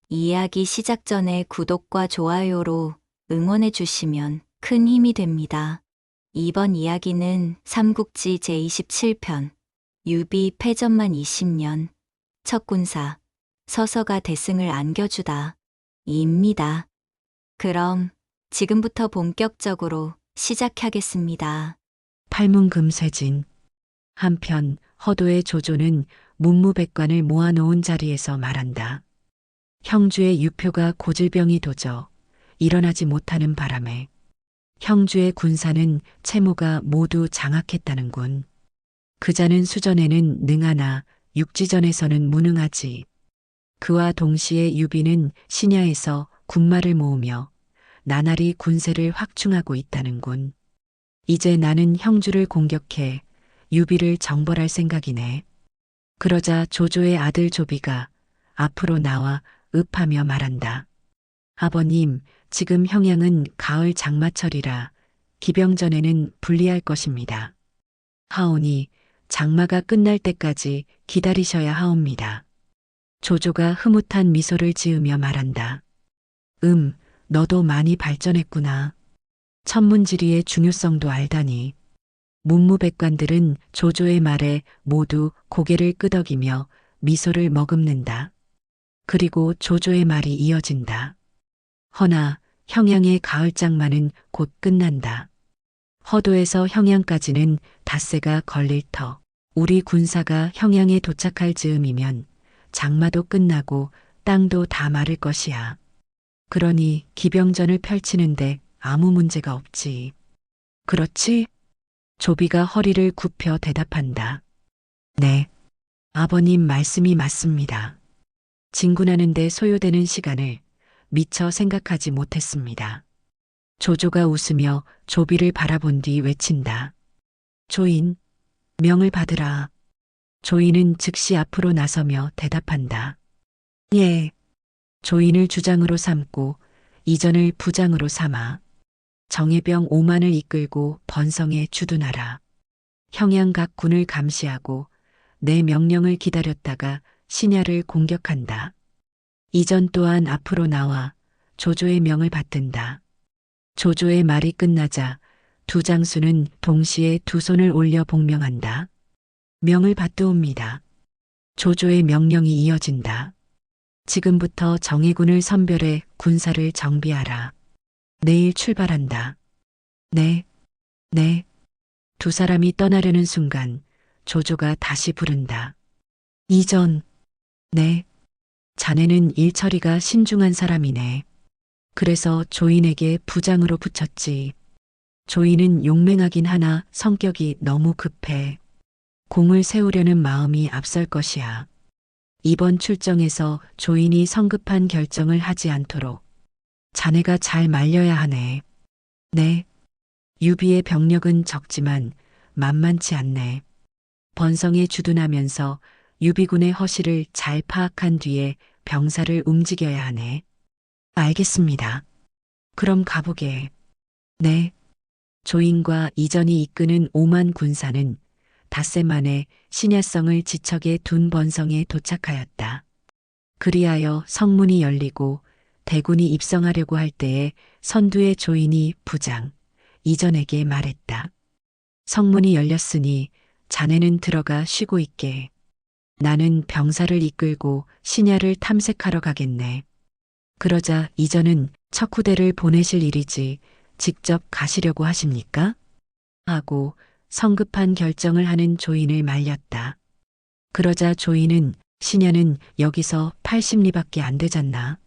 이야기 시작 전에 구독과 좋아요로 응원해 주시면 큰 힘이 됩니다. 이번 이야기는 삼국지 제27편 유비 패전만 20년 첫 군사 서서가 대승을 안겨주다 입니다. 그럼 지금부터 본격적으로 시작하겠습니다. 팔문금쇠진. 한편 허도의 조조는 문무백관을 모아놓은 자리에서 말한다. 형주의 유표가 고질병이 도져 일어나지 못하는 바람에 형주의 군사는 채무가 모두 장악했다는군. 그자는 수전에는 능하나 육지전에서는 무능하지. 그와 동시에 유비는 신야에서 군마를 모으며 나날이 군세를 확충하고 있다는군. 이제 나는 형주를 공격해 유비를 정벌할 생각이네. 그러자 조조의 아들 조비가 앞으로 나와 읍하며 말한다. 아버님, 지금 형양은 가을 장마철이라 기병전에는 불리할 것입니다. 하오니 장마가 끝날 때까지 기다리셔야 하옵니다. 조조가 흐뭇한 미소를 지으며 말한다. 너도 많이 발전했구나. 천문지리의 중요성도 알다니. 문무백관들은 조조의 말에 모두 고개를 끄덕이며 미소를 머금는다. 그리고 조조의 말이 이어진다. 허나 형양의 가을장마는 곧 끝난다. 허도에서 형양까지는 닷새가 걸릴 터. 우리 군사가 형양에 도착할 즈음이면 장마도 끝나고 땅도 다 마를 것이야. 그러니 기병전을 펼치는데 아무 문제가 없지. 그렇지? 조비가 허리를 굽혀 대답한다. 네. 아버님 말씀이 맞습니다. 진군하는데 소요되는 시간을 미처 생각하지 못했습니다. 조조가 웃으며 조비를 바라본 뒤 외친다. 조인, 명을 받으라. 조인은 즉시 앞으로 나서며 대답한다. 예. 조인을 주장으로 삼고 이전을 부장으로 삼아 정예병 5만을 이끌고 번성에 주둔하라. 형양 각 군을 감시하고 내 명령을 기다렸다가 신야를 공격한다. 이전 또한 앞으로 나와 조조의 명을 받든다. 조조의 말이 끝나자 두 장수는 동시에 두 손을 올려 복명한다. 명을 받드옵니다. 조조의 명령이 이어진다. 지금부터 정예군을 선별해 군사를 정비하라. 내일 출발한다. 네, 네. 두 사람이 떠나려는 순간 조조가 다시 부른다. 이전, 네. 자네는 일처리가 신중한 사람이네. 그래서 조인에게 부장으로 붙였지. 조인은 용맹하긴 하나 성격이 너무 급해. 공을 세우려는 마음이 앞설 것이야. 이번 출정에서 조인이 성급한 결정을 하지 않도록 자네가 잘 말려야 하네. 네. 유비의 병력은 적지만 만만치 않네. 번성에 주둔하면서 유비군의 허시를 잘 파악한 뒤에 병사를 움직여야 하네. 알겠습니다. 그럼 가보게. 네. 조인과 이전이 이끄는 5만 군사는 닷새 만에 신야성을 지척에 둔 번성에 도착하였다. 그리하여 성문이 열리고 대군이 입성하려고 할 때에 선두의 조인이 부장, 이전에게 말했다. 성문이 열렸으니 자네는 들어가 쉬고 있게. 나는 병사를 이끌고 신야를 탐색하러 가겠네. 그러자 이전은 척후대를 보내실 일이지 직접 가시려고 하십니까? 하고 성급한 결정을 하는 조인을 말렸다. 그러자 조인은 신야는 여기서 80리밖에 안 되잖나.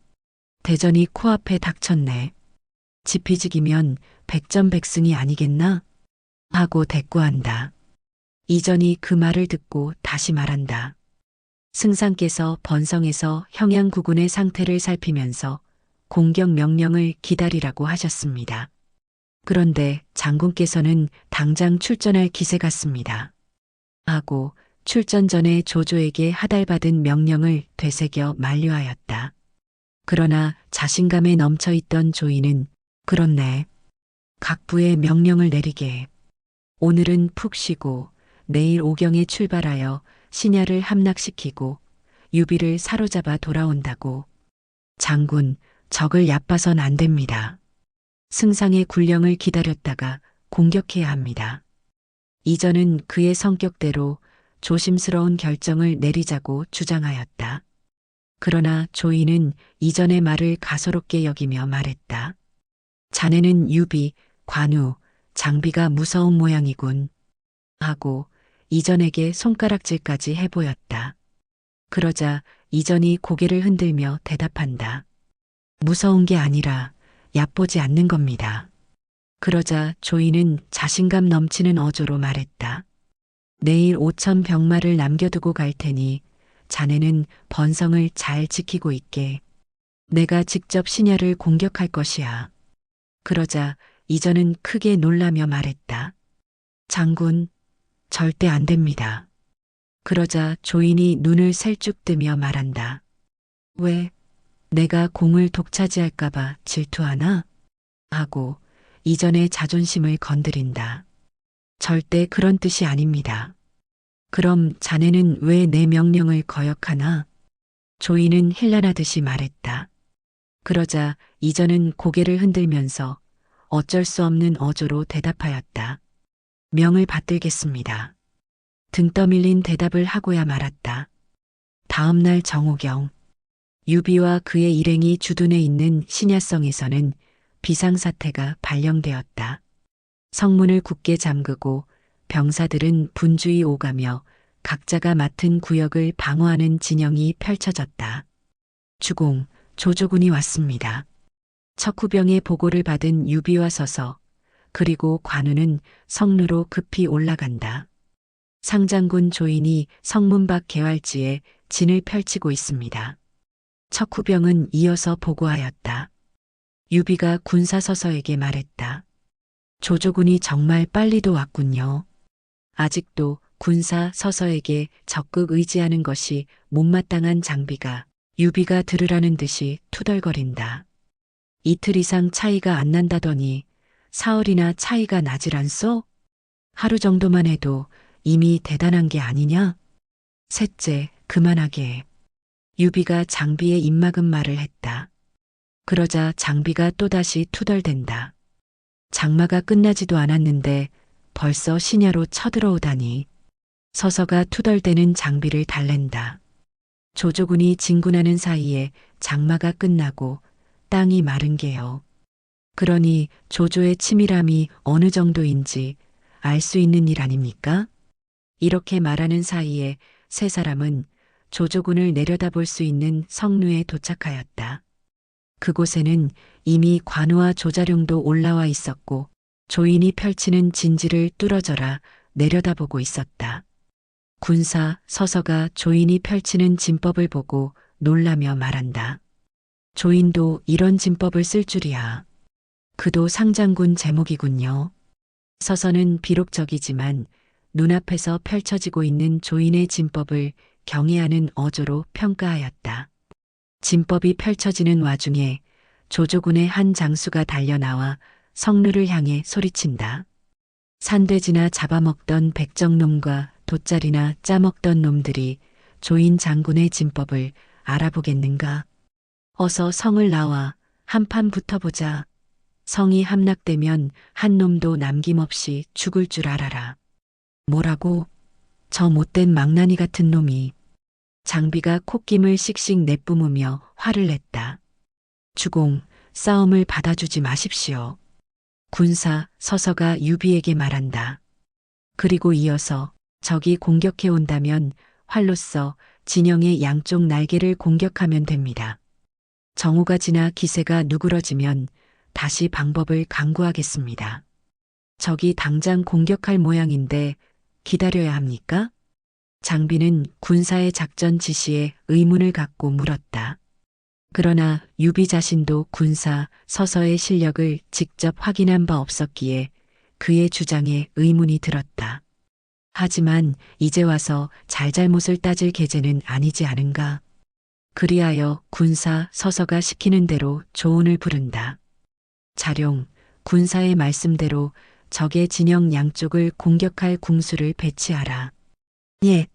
대전이 코앞에 닥쳤네. 지피지기면 백전백승이 아니겠나? 하고 대꾸한다. 이전이 그 말을 듣고 다시 말한다. 승상께서 번성에서 형양구군의 상태를 살피면서 공격 명령을 기다리라고 하셨습니다. 그런데 장군께서는 당장 출전할 기세 같습니다. 하고 출전 전에 조조에게 하달받은 명령을 되새겨 만류하였다. 그러나 자신감에 넘쳐있던 조인은 그렇네. 각 부에 명령을 내리게. 오늘은 푹 쉬고 내일 오경에 출발하여 신야를 함락시키고 유비를 사로잡아 돌아온다고. 장군, 적을 얕봐선 안 됩니다. 승상의 군령을 기다렸다가 공격해야 합니다. 이전은 그의 성격대로 조심스러운 결정을 내리자고 주장하였다. 그러나 조이는 이전의 말을 가소롭게 여기며 말했다. 자네는 유비, 관우, 장비가 무서운 모양이군. 하고 이전에게 손가락질까지 해보였다. 그러자 이전이 고개를 흔들며 대답한다. 무서운 게 아니라 얕보지 않는 겁니다. 그러자 조이는 자신감 넘치는 어조로 말했다. 내일 5천 병마를 남겨두고 갈 테니 자네는 번성을 잘 지키고 있게. 내가 직접 신야를 공격할 것이야. 그러자 이전은 크게 놀라며 말했다. 장군, 절대 안 됩니다. 그러자 조인이 눈을 셀쭉 뜨며 말한다. 왜? 내가 공을 독차지할까봐 질투하나? 하고 이전의 자존심을 건드린다. 절대 그런 뜻이 아닙니다. 그럼 자네는 왜 내 명령을 거역하나? 조이는 힐난하듯이 말했다. 그러자 이전은 고개를 흔들면서 어쩔 수 없는 어조로 대답하였다. 명을 받들겠습니다. 등 떠밀린 대답을 하고야 말았다. 다음 날 정오경, 유비와 그의 일행이 주둔해 있는 신야성에서는 비상사태가 발령되었다. 성문을 굳게 잠그고 병사들은 분주히 오가며 각자가 맡은 구역을 방어하는 진영이 펼쳐졌다. 주공, 조조군이 왔습니다. 척후병의 보고를 받은 유비와 서서 그리고 관우는 성루로 급히 올라간다. 상장군 조인이 성문 밖 개활지에 진을 펼치고 있습니다. 척후병은 이어서 보고하였다. 유비가 군사 서서에게 말했다. 조조군이 정말 빨리도 왔군요. 아직도 군사 서서에게 적극 의지하는 것이 못마땅한 장비가 유비가 들으라는 듯이 투덜거린다. 이틀 이상 차이가 안 난다더니 사흘이나 차이가 나질 않소? 하루 정도만 해도 이미 대단한 게 아니냐? 셋째, 그만하게. 유비가 장비에 입막은 말을 했다. 그러자 장비가 또다시 투덜댄다. 장마가 끝나지도 않았는데 벌써 신야로 쳐들어오다니. 서서가 투덜대는 장비를 달랜다. 조조군이 진군하는 사이에 장마가 끝나고 땅이 마른 게요. 그러니 조조의 치밀함이 어느 정도인지 알 수 있는 일 아닙니까? 이렇게 말하는 사이에 세 사람은 조조군을 내려다볼 수 있는 성루에 도착하였다. 그곳에는 이미 관우와 조자룡도 올라와 있었고 조인이 펼치는 진지를 뚫어져라 내려다보고 있었다. 군사 서서가 조인이 펼치는 진법을 보고 놀라며 말한다. 조인도 이런 진법을 쓸 줄이야. 그도 상장군 제목이군요. 서서는 비록 적이지만 눈앞에서 펼쳐지고 있는 조인의 진법을 경애하는 어조로 평가하였다. 진법이 펼쳐지는 와중에 조조군의 한 장수가 달려나와 성루를 향해 소리친다. 산돼지나 잡아먹던 백정놈과 돗자리나 짜먹던 놈들이 조인 장군의 진법을 알아보겠는가? 어서 성을 나와 한판 붙어보자. 성이 함락되면 한 놈도 남김없이 죽을 줄 알아라. 뭐라고? 저 못된 망나니 같은 놈이. 장비가 콧김을 씩씩 내뿜으며 화를 냈다. 주공, 싸움을 받아주지 마십시오. 군사 서서가 유비에게 말한다. 그리고 이어서 적이 공격해 온다면 활로써 진영의 양쪽 날개를 공격하면 됩니다. 정오가 지나 기세가 누그러지면 다시 방법을 강구하겠습니다. 적이 당장 공격할 모양인데 기다려야 합니까? 장비는 군사의 작전 지시에 의문을 갖고 물었다. 그러나 유비 자신도 군사 서서의 실력을 직접 확인한 바 없었기에 그의 주장에 의문이 들었다. 하지만 이제 와서 잘잘못을 따질 계제는 아니지 않은가? 그리하여 군사 서서가 시키는 대로 조언을 부른다. 자룡, 군사의 말씀대로 적의 진영 양쪽을 공격할 궁수를 배치하라. 예.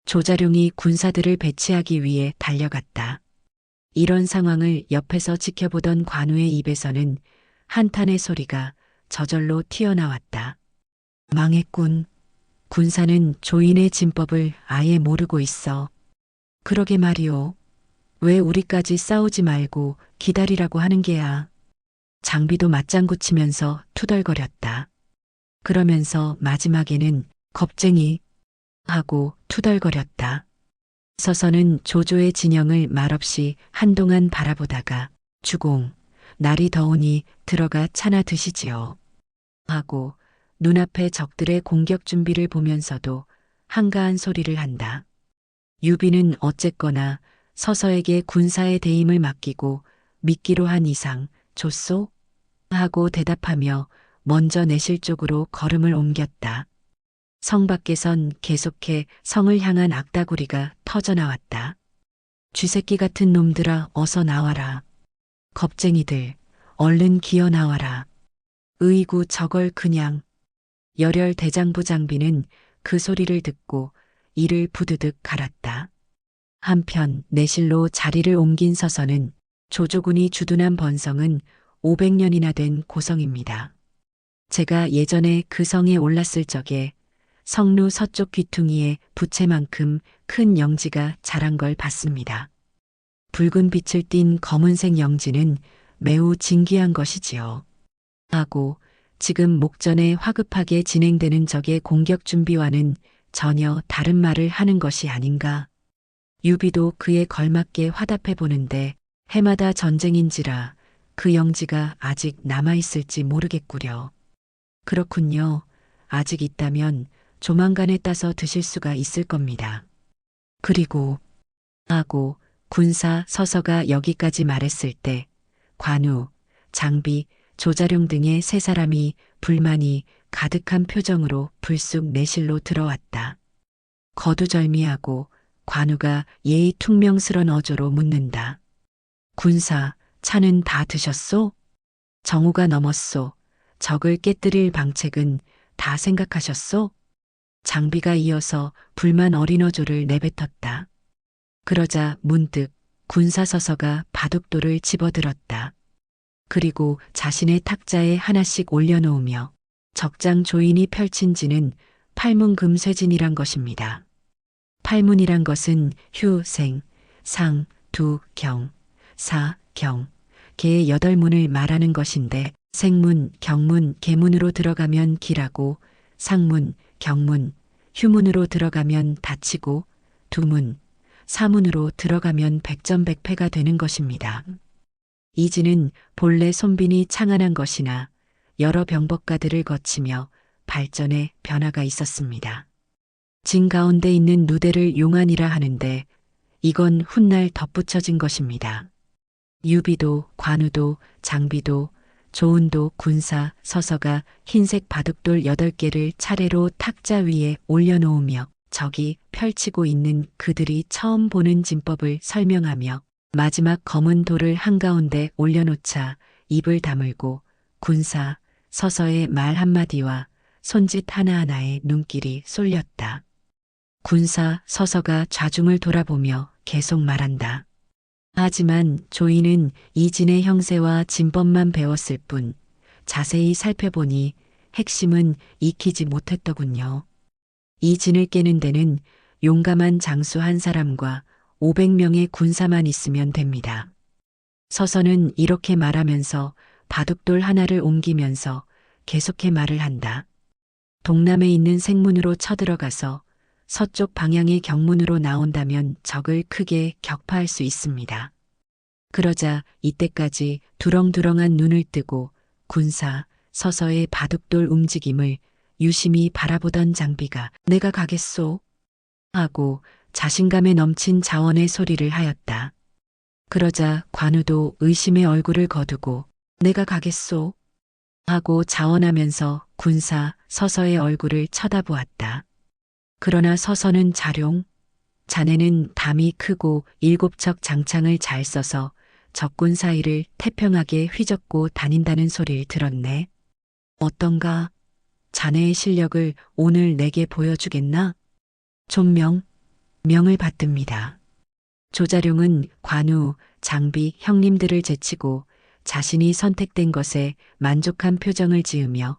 조자룡이 군사들을 배치하기 위해 달려갔다. 이런 상황을 옆에서 지켜보던 관우의 입에서는 한탄의 소리가 저절로 튀어나왔다. 망했군. 군사는 조인의 진법을 아예 모르고 있어. 그러게 말이오. 왜 우리까지 싸우지 말고 기다리라고 하는 게야. 장비도 맞장구 치면서 투덜거렸다. 그러면서 마지막에는 겁쟁이 하고 투덜거렸다. 서서는 조조의 진영을 말없이 한동안 바라보다가 주공, 날이 더우니 들어가 차나 드시지요. 하고 눈앞의 적들의 공격 준비를 보면서도 한가한 소리를 한다. 유비는 어쨌거나 서서에게 군사의 대임을 맡기고 믿기로 한 이상 좋소? 하고 대답하며 먼저 내실 쪽으로 걸음을 옮겼다. 성 밖에선 계속해 성을 향한 악다구리가 터져나왔다. 쥐새끼 같은 놈들아 어서 나와라. 겁쟁이들 얼른 기어 나와라. 으이구 저걸 그냥. 열혈 대장부 장비는 그 소리를 듣고 이를 부드득 갈았다. 한편 내실로 자리를 옮긴 서서는 조조군이 주둔한 번성은 500년이나 된 고성입니다. 제가 예전에 그 성에 올랐을 적에 성루 서쪽 귀퉁이에 부채만큼 큰 영지가 자란 걸 봤습니다. 붉은 빛을 띤 검은색 영지는 매우 진귀한 것이지요. 하고 지금 목전에 화급하게 진행되는 적의 공격 준비와는 전혀 다른 말을 하는 것이 아닌가. 유비도 그에 걸맞게 화답해 보는데 해마다 전쟁인지라 그 영지가 아직 남아있을지 모르겠구려. 그렇군요. 아직 있다면 조만간에 따서 드실 수가 있을 겁니다. 그리고 하고 군사 서서가 여기까지 말했을 때 관우, 장비, 조자룡 등의 세 사람이 불만이 가득한 표정으로 불쑥 내실로 들어왔다. 거두절미하고 관우가 예의 퉁명스런 어조로 묻는다. 군사, 차는 다 드셨소? 정오가 넘었소. 적을 깨뜨릴 방책은 다 생각하셨소? 장비가 이어서 불만 어린 어조를 내뱉었다. 그러자 문득 군사서서가 바둑돌을 집어들었다. 그리고 자신의 탁자에 하나씩 올려놓으며 적장 조인이 펼친 지는 팔문금쇠진이란 것입니다. 팔문이란 것은 휴, 생, 상, 두, 경, 사, 경, 개의 8문을 말하는 것인데 생문, 경문, 계문으로 들어가면 기라고 상문, 경문, 휴문으로 들어가면 다치고 두문, 사문으로 들어가면 백전백패가 되는 것입니다. 이지는 본래 손빈이 창안한 것이나 여러 병법가들을 거치며 발전에 변화가 있었습니다. 진 가운데 있는 누대를 용안이라 하는데 이건 훗날 덧붙여진 것입니다. 유비도 관우도 장비도 조은도 군사 서서가 흰색 바둑돌 8개를 차례로 탁자 위에 올려놓으며 적이 펼치고 있는 그들이 처음 보는 진법을 설명하며 마지막 검은 돌을 한가운데 올려놓자 입을 다물고 군사 서서의 말 한마디와 손짓 하나하나에 눈길이 쏠렸다. 군사 서서가 좌중을 돌아보며 계속 말한다. 하지만 조이는 이진의 형세와 진법만 배웠을 뿐 자세히 살펴보니 핵심은 익히지 못했더군요. 이진을 깨는 데는 용감한 장수 한 사람과 500명의 군사만 있으면 됩니다. 서서는 이렇게 말하면서 바둑돌 하나를 옮기면서 계속해 말을 한다. 동남에 있는 생문으로 쳐들어가서 서쪽 방향의 경문으로 나온다면 적을 크게 격파할 수 있습니다. 그러자 이때까지 두렁두렁한 눈을 뜨고 군사 서서의 바둑돌 움직임을 유심히 바라보던 장비가 내가 가겠소 하고 자신감에 넘친 자원의 소리를 하였다. 그러자 관우도 의심의 얼굴을 거두고 내가 가겠소 하고 자원하면서 군사 서서의 얼굴을 쳐다보았다. 그러나 서서는 자룡, 자네는 담이 크고 7척 장창을 잘 써서 적군 사이를 태평하게 휘젓고 다닌다는 소리를 들었네. 어떤가? 자네의 실력을 오늘 내게 보여주겠나? 존명, 명을 받듭니다. 조자룡은 관우, 장비 형님들을 제치고 자신이 선택된 것에 만족한 표정을 지으며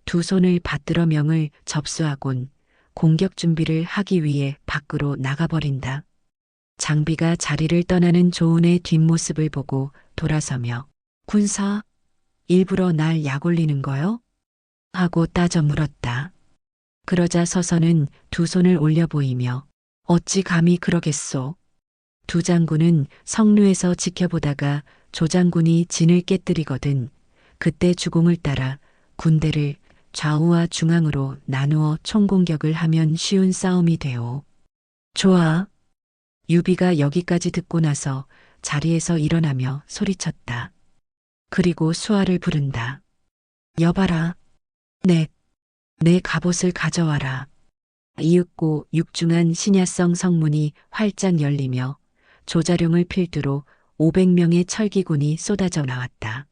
두 손을 받들어 명을 접수하곤 공격 준비를 하기 위해 밖으로 나가버린다. 장비가 자리를 떠나는 조은의 뒷모습을 보고 돌아서며 군사, 일부러 날 약올리는 거요? 하고 따져 물었다. 그러자 서서는 두 손을 올려 보이며 어찌 감히 그러겠소. 두 장군은 성루에서 지켜보다가 조 장군이 진을 깨뜨리거든 그때 주공을 따라 군대를 좌우와 중앙으로 나누어 총공격을 하면 쉬운 싸움이 되오. 좋아. 유비가 여기까지 듣고 나서 자리에서 일어나며 소리쳤다. 그리고 수아를 부른다. 여봐라. 내 갑옷을 가져와라. 이윽고 육중한 신야성 성문이 활짝 열리며 조자룡을 필두로 500명의 철기군이 쏟아져 나왔다.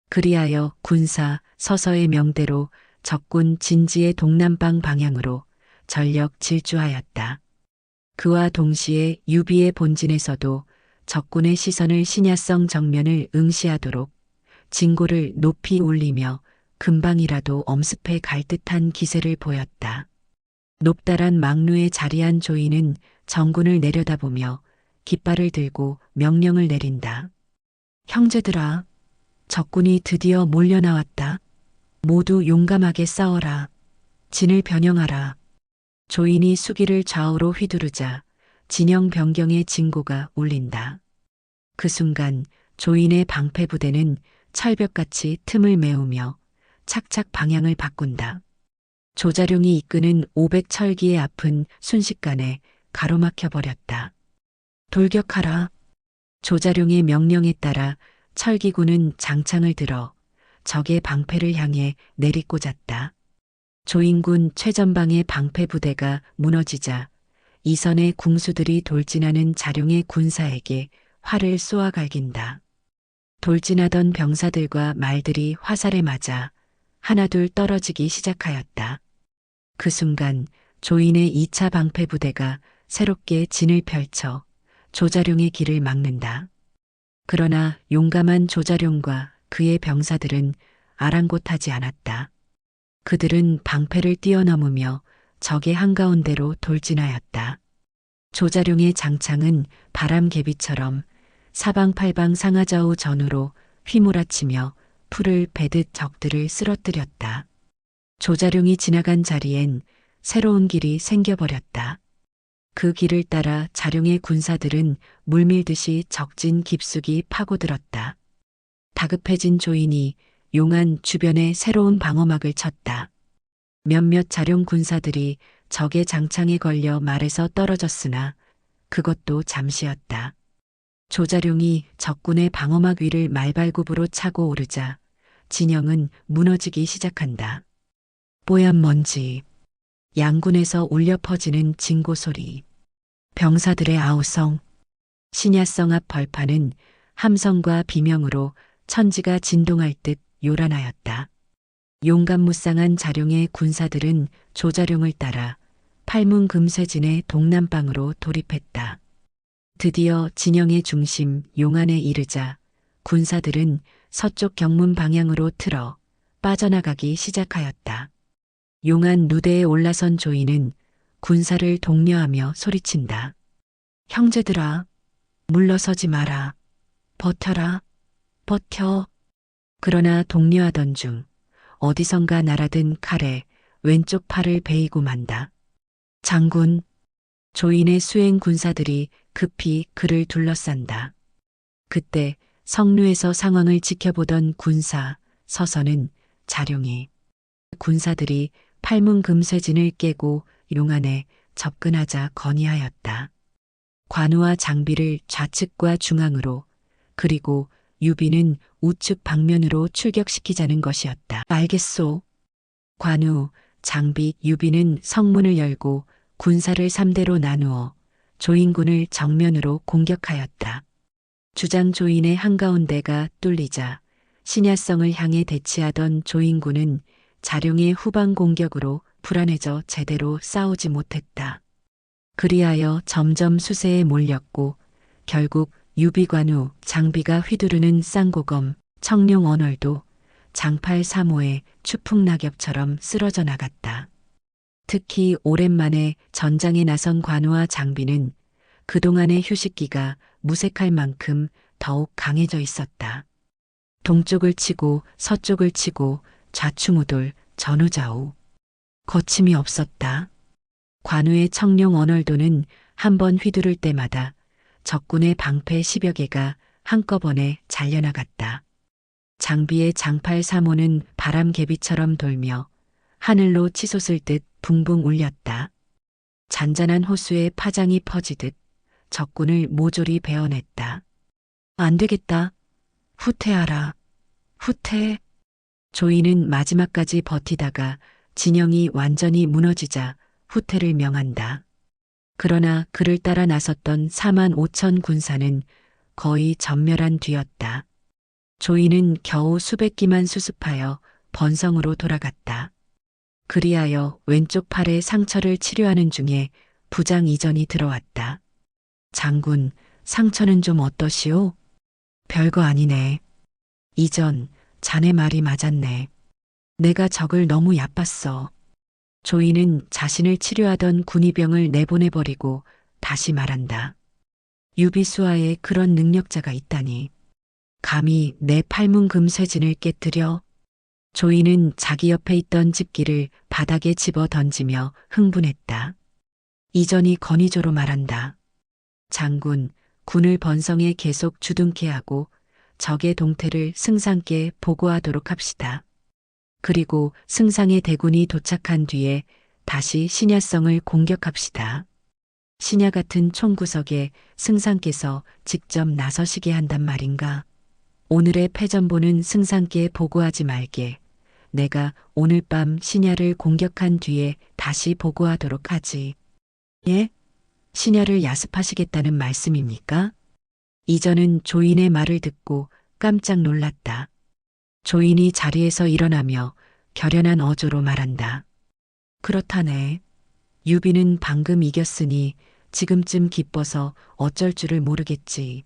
그리하여 군사 서서의 명대로 적군 진지의 동남방 방향으로 전력 질주하였다. 그와 동시에 유비의 본진에서도 적군의 시선을 신야성 정면을 응시하도록 진고를 높이 올리며 금방이라도 엄습해 갈 듯한 기세를 보였다. 높다란 망루에 자리한 조이는 정군을 내려다보며 깃발을 들고 명령을 내린다. 형제들아, 적군이 드디어 몰려나왔다. 모두 용감하게 싸워라. 진을 변형하라. 조인이 수기를 좌우로 휘두르자 진영 변경의 진고가 울린다. 그 순간 조인의 방패부대는 철벽같이 틈을 메우며 착착 방향을 바꾼다. 조자룡이 이끄는 500철기의 앞은 순식간에 가로막혀 버렸다. 돌격하라. 조자룡의 명령에 따라 철기군은 장창을 들어 적의 방패를 향해 내리꽂았다. 조인군 최전방의 방패부대가 무너지자 이선의 궁수들이 돌진하는 자룡의 군사에게 활을 쏘아 갈긴다. 돌진하던 병사들과 말들이 화살에 맞아 하나둘 떨어지기 시작하였다. 그 순간 조인의 2차 방패부대가 새롭게 진을 펼쳐 조자룡의 길을 막는다. 그러나 용감한 조자룡과 그의 병사들은 아랑곳하지 않았다. 그들은 방패를 뛰어넘으며 적의 한가운데로 돌진하였다. 조자룡의 장창은 바람개비처럼 사방팔방 상하좌우 전우로 휘몰아치며 풀을 베듯 적들을 쓰러뜨렸다. 조자룡이 지나간 자리엔 새로운 길이 생겨버렸다. 그 길을 따라 자룡의 군사들은 물밀듯이 적진 깊숙이 파고들었다. 다급해진 조인이 용안 주변에 새로운 방어막을 쳤다. 몇몇 자룡 군사들이 적의 장창에 걸려 말에서 떨어졌으나 그것도 잠시였다. 조자룡이 적군의 방어막 위를 말발굽으로 차고 오르자 진영은 무너지기 시작한다. 뽀얀 먼지, 양군에서 울려 퍼지는 진고 소리, 병사들의 아우성, 신야성 앞 벌판은 함성과 비명으로 천지가 진동할 듯 요란하였다. 용감무쌍한 자룡의 군사들은 조자룡을 따라 팔문금쇠진의 동남방으로 돌입했다. 드디어 진영의 중심 용안에 이르자 군사들은 서쪽 경문 방향으로 틀어 빠져나가기 시작하였다. 용안 누대에 올라선 조이는 군사를 독려하며 소리친다. 형제들아, 물러서지 마라. 버텨라. 버텨. 그러나 독려하던 중 어디선가 날아든 칼에 왼쪽 팔을 베이고 만다. 장군, 조인의 수행 군사들이 급히 그를 둘러싼다. 그때 성루에서 상황을 지켜보던 군사 서서는 자룡이 군사들이 팔문금쇠진을 깨고 용안에 접근하자 건의하였다. 관우와 장비를 좌측과 중앙으로 그리고 유비는 우측 방면으로 출격시키자는 것이었다. 알겠소. 관우, 장비, 유비는 성문을 열고 군사를 3대로 나누어 조인군을 정면으로 공격하였다. 주장 조인의 한가운데가 뚫리자 신야성을 향해 대치하던 조인군은 자룡의 후방 공격으로 불안해져 제대로 싸우지 못했다. 그리하여 점점 수세에 몰렸고 결국 유비관우, 장비가 휘두르는 쌍고검, 청룡 언월도 장팔 3호의 추풍낙엽처럼 쓰러져 나갔다. 특히 오랜만에 전장에 나선 관우와 장비는 그동안의 휴식기가 무색할 만큼 더욱 강해져 있었다. 동쪽을 치고 서쪽을 치고 좌충우돌 전우좌우. 거침이 없었다. 관우의 청룡 언월도는 한 번 휘두를 때마다 적군의 방패 10여 개가 한꺼번에 잘려나갔다. 장비의 장팔 3호는 바람개비처럼 돌며 하늘로 치솟을 듯 붕붕 울렸다. 잔잔한 호수에 파장이 퍼지듯 적군을 모조리 베어냈다. 안 되겠다. 후퇴하라. 후퇴. 조이는 마지막까지 버티다가 진영이 완전히 무너지자 후퇴를 명한다. 그러나 그를 따라 나섰던 4만 5천 군사는 거의 전멸한 뒤였다. 조이는 겨우 수백 기만 수습하여 번성으로 돌아갔다. 그리하여 왼쪽 팔에 상처를 치료하는 중에 부장 이전이 들어왔다. 장군, 상처는 좀 어떠시오? 별거 아니네. 이전, 자네 말이 맞았네. 내가 적을 너무 얕봤어. 조이는 자신을 치료하던 군의병을 내보내버리고 다시 말한다. 유비수아에 그런 능력자가 있다니. 감히 내 팔문금쇠진을 깨뜨려? 조이는 자기 옆에 있던 집기를 바닥에 집어 던지며 흥분했다. 이전이 건의조로 말한다. 장군, 군을 번성에 계속 주둔케 하고 적의 동태를 승상께 보고하도록 합시다. 그리고 승상의 대군이 도착한 뒤에 다시 신야성을 공격합시다. 신야 같은 총구석에 승상께서 직접 나서시게 한단 말인가? 오늘의 패전보는 승상께 보고하지 말게. 내가 오늘 밤 신야를 공격한 뒤에 다시 보고하도록 하지. 예? 신야를 야습하시겠다는 말씀입니까? 이전은 조인의 말을 듣고 깜짝 놀랐다. 조인이 자리에서 일어나며 결연한 어조로 말한다. 그렇다네. 유비는 방금 이겼으니 지금쯤 기뻐서 어쩔 줄을 모르겠지.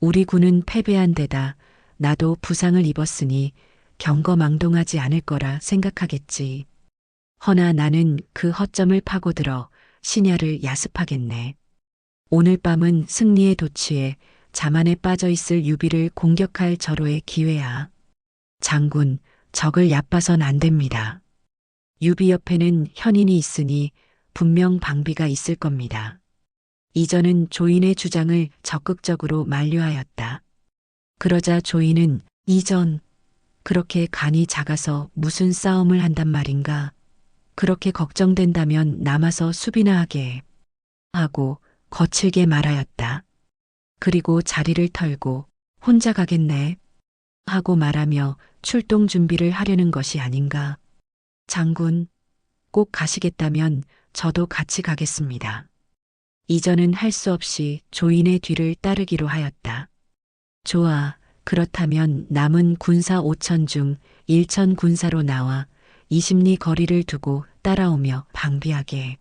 우리 군은 패배한 데다 나도 부상을 입었으니 경거망동하지 않을 거라 생각하겠지. 허나 나는 그 허점을 파고들어 신야를 야습하겠네. 오늘 밤은 승리에 도취해 자만에 빠져 있을 유비를 공격할 절호의 기회야. 장군, 적을 얕봐선 안 됩니다. 유비 옆에는 현인이 있으니 분명 방비가 있을 겁니다. 이전은 조인의 주장을 적극적으로 만류하였다. 그러자 조인은 이전, 그렇게 간이 작아서 무슨 싸움을 한단 말인가? 그렇게 걱정된다면 남아서 수비나 하게 하고 거칠게 말하였다. 그리고 자리를 털고 혼자 가겠네 하고 말하며 출동 준비를 하려는 것이 아닌가. 장군, 꼭 가시겠다면 저도 같이 가겠습니다. 이전은 할 수 없이 조인의 뒤를 따르기로 하였다. 좋아, 그렇다면 남은 군사 5천 중 1천 군사로 나와 20리 거리를 두고 따라오며 방비하게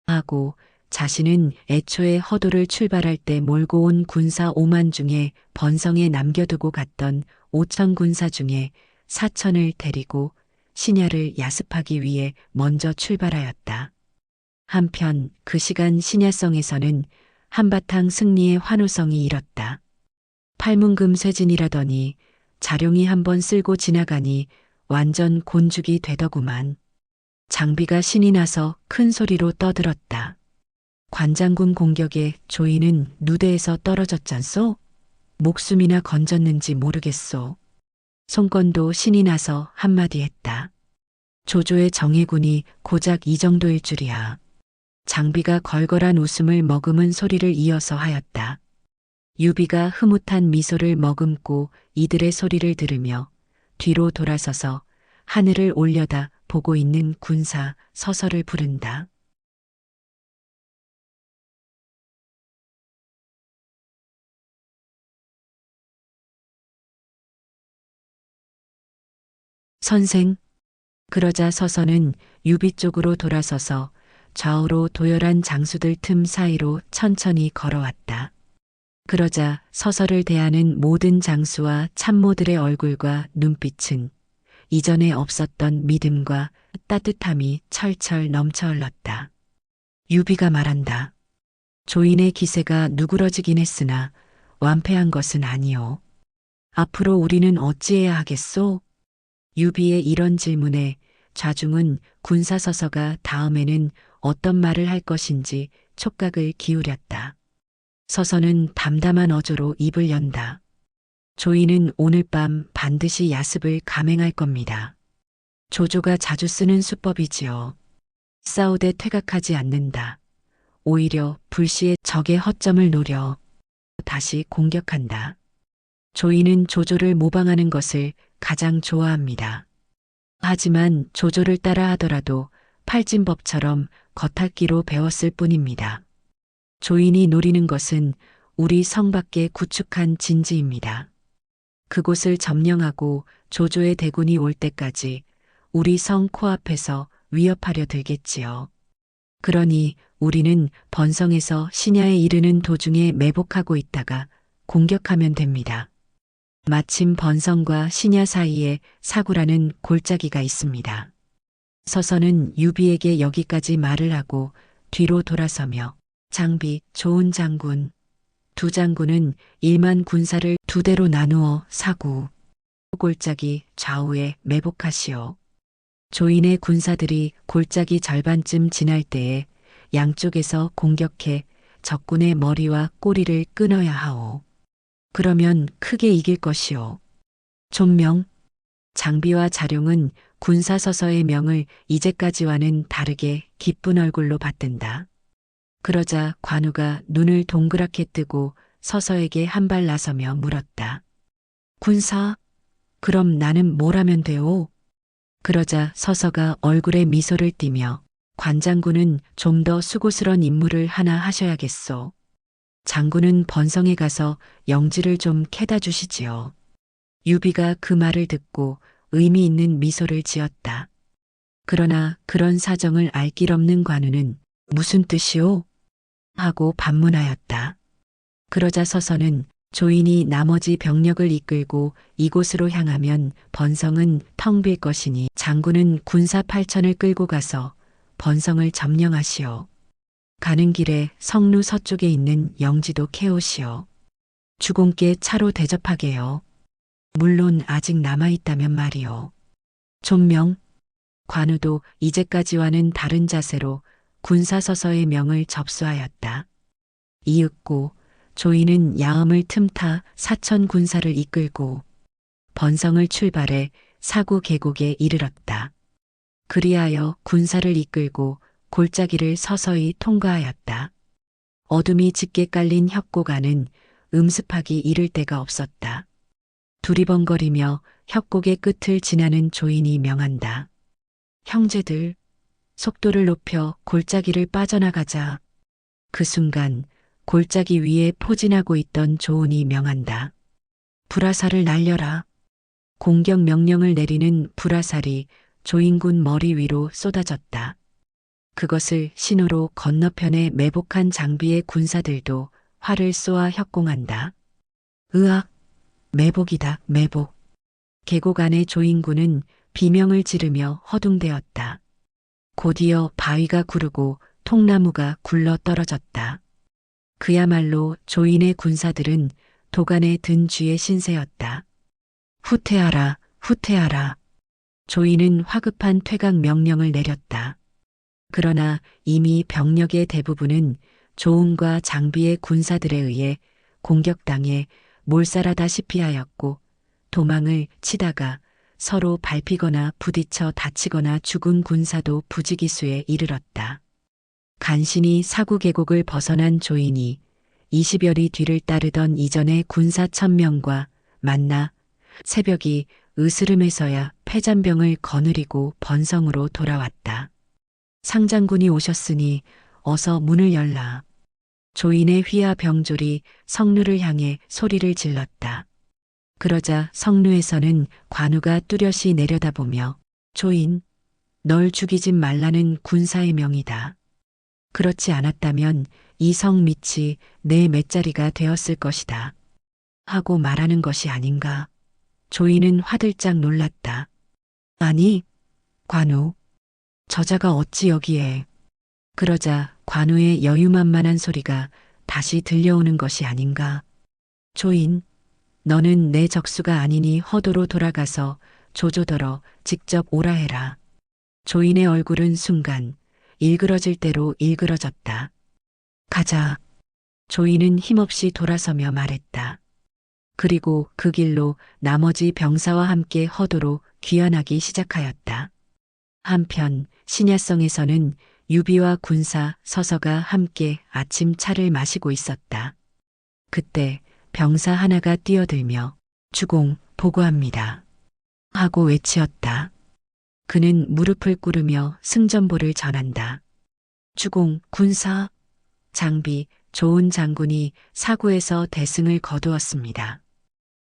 하고 자신은 애초에 허도를 출발할 때 몰고 온 군사 5만 중에 번성에 남겨두고 갔던 5천 군사 중에 4천을 데리고 신야를 야습하기 위해 먼저 출발하였다. 한편 그 시간 신야성에서는 한바탕 승리의 환호성이 일었다. 팔문금쇠진이라더니 자룡이 한번 쓸고 지나가니 완전 곤죽이 되더구만. 장비가 신이 나서 큰 소리로 떠들었다. 관장군 공격에 조이는 누대에서 떨어졌잖소? 목숨이나 건졌는지 모르겠소. 송건도 신이 나서 한마디 했다. 조조의 정예군이 고작 이 정도일 줄이야. 장비가 걸걸한 웃음을 머금은 소리를 이어서 하였다. 유비가 흐뭇한 미소를 머금고 이들의 소리를 들으며 뒤로 돌아서서 하늘을 올려다 보고 있는 군사 서서를 부른다. 선생. 그러자 서서는 유비 쪽으로 돌아서서 좌우로 도열한 장수들 틈 사이로 천천히 걸어왔다. 그러자 서서를 대하는 모든 장수와 참모들의 얼굴과 눈빛은 이전에 없었던 믿음과 따뜻함이 철철 넘쳐 흘렀다. 유비가 말한다. 조인의 기세가 누그러지긴 했으나 완패한 것은 아니오. 앞으로 우리는 어찌해야 하겠소? 유비의 이런 질문에 좌중은 군사서서가 다음에는 어떤 말을 할 것인지 촉각을 기울였다. 서서는 담담한 어조로 입을 연다. 조인은 오늘 밤 반드시 야습을 감행할 겁니다. 조조가 자주 쓰는 수법이지요. 싸우되 퇴각하지 않는다. 오히려 불시에 적의 허점을 노려 다시 공격한다. 조인은 조조를 모방하는 것을 가장 좋아합니다. 하지만 조조를 따라 하더라도 팔진법처럼 겉핥기로 배웠을 뿐입니다. 조인이 노리는 것은 우리 성 밖에 구축한 진지입니다. 그곳을 점령하고 조조의 대군이 올 때까지 우리 성 코앞에서 위협하려 들겠지요. 그러니 우리는 번성에서 신야에 이르는 도중에 매복하고 있다가 공격하면 됩니다. 마침 번성과 신야 사이에 사구라는 골짜기가 있습니다. 서서는 유비에게 여기까지 말을 하고 뒤로 돌아서며 장비 좋은 장군, 두 장군은 1만 군사를 두 대로 나누어 사구, 골짜기 좌우에 매복하시오. 조인의 군사들이 골짜기 절반쯤 지날 때에 양쪽에서 공격해 적군의 머리와 꼬리를 끊어야 하오. 그러면 크게 이길 것이오. 존명, 장비와 자룡은 군사서서의 명을 이제까지와는 다르게 기쁜 얼굴로 받든다. 그러자 관우가 눈을 동그랗게 뜨고 서서에게 한 발 나서며 물었다. 군사, 그럼 나는 뭘 하면 돼오? 그러자 서서가 얼굴에 미소를 띠며 관장군은 좀 더 수고스런 임무를 하나 하셔야겠소. 장군은 번성에 가서 영지를 좀 캐다 주시지요. 유비가 그 말을 듣고 의미 있는 미소를 지었다. 그러나 그런 사정을 알 길 없는 관우는 무슨 뜻이오? 하고 반문하였다. 그러자 서서는 조인이 나머지 병력을 이끌고 이곳으로 향하면 번성은 텅 빌 것이니 장군은 군사 8천을 끌고 가서 번성을 점령하시오. 가는 길에 성루 서쪽에 있는 영지도 캐오시오. 주공께 차로 대접하게요. 물론 아직 남아있다면 말이오. 존명, 관우도 이제까지와는 다른 자세로 군사서서의 명을 접수하였다. 이윽고 조인은 야음을 틈타 4천 군사를 이끌고 번성을 출발해 사구 계곡에 이르렀다. 그리하여 군사를 이끌고 골짜기를 서서히 통과하였다. 어둠이 짙게 깔린 협곡 안은 음습하기 이를 데가 없었다. 두리번거리며 협곡의 끝을 지나는 조인이 명한다. 형제들, 속도를 높여 골짜기를 빠져나가자. 그 순간 골짜기 위에 포진하고 있던 조은이 명한다. 불화살을 날려라. 공격 명령을 내리는 불화살이 조인군 머리 위로 쏟아졌다. 그것을 신호로 건너편에 매복한 장비의 군사들도 활을 쏘아 협공한다. 으악! 매복이다, 매복. 계곡 안의 조인군은 비명을 지르며 허둥대었다. 곧이어 바위가 구르고 통나무가 굴러 떨어졌다. 그야말로 조인의 군사들은 도간에 든 쥐의 신세였다. 후퇴하라, 후퇴하라. 조인은 화급한 퇴각 명령을 내렸다. 그러나 이미 병력의 대부분은 조은과 장비의 군사들에 의해 공격당해 몰살하다시피 하였고 도망을 치다가 서로 밟히거나 부딪혀 다치거나 죽은 군사도 부지기수에 이르렀다. 간신히 사구 계곡을 벗어난 조인이 20여리 뒤를 따르던 이전의 군사 1000명과 만나 새벽이 으스름해서야 패잔병을 거느리고 번성으로 돌아왔다. 상장군이 오셨으니 어서 문을 열라. 조인의 휘하 병졸이 성루를 향해 소리를 질렀다. 그러자 성루에서는 관우가 뚜렷이 내려다보며 조인, 널 죽이진 말라는 군사의 명이다. 그렇지 않았다면 이 성 밑이 내 맷자리가 되었을 것이다. 하고 말하는 것이 아닌가. 조이는 화들짝 놀랐다. 아니, 관우. 저자가 어찌 여기에. 그러자 관우의 여유만만한 소리가 다시 들려오는 것이 아닌가. 조인, 너는 내 적수가 아니니 허도로 돌아가서 조조더러 직접 오라 해라. 조인의 얼굴은 순간 일그러질 대로 일그러졌다. 가자. 조인은 힘없이 돌아서며 말했다. 그리고 그 길로 나머지 병사와 함께 허도로 귀환하기 시작하였다. 한편 신야성에서는 유비와 군사 서서가 함께 아침 차를 마시고 있었다. 그때 병사 하나가 뛰어들며 주공 보고합니다. 하고 외치었다. 그는 무릎을 꿇으며 승전보를 전한다. 주공 군사 장비 조은 장군이 사구에서 대승을 거두었습니다.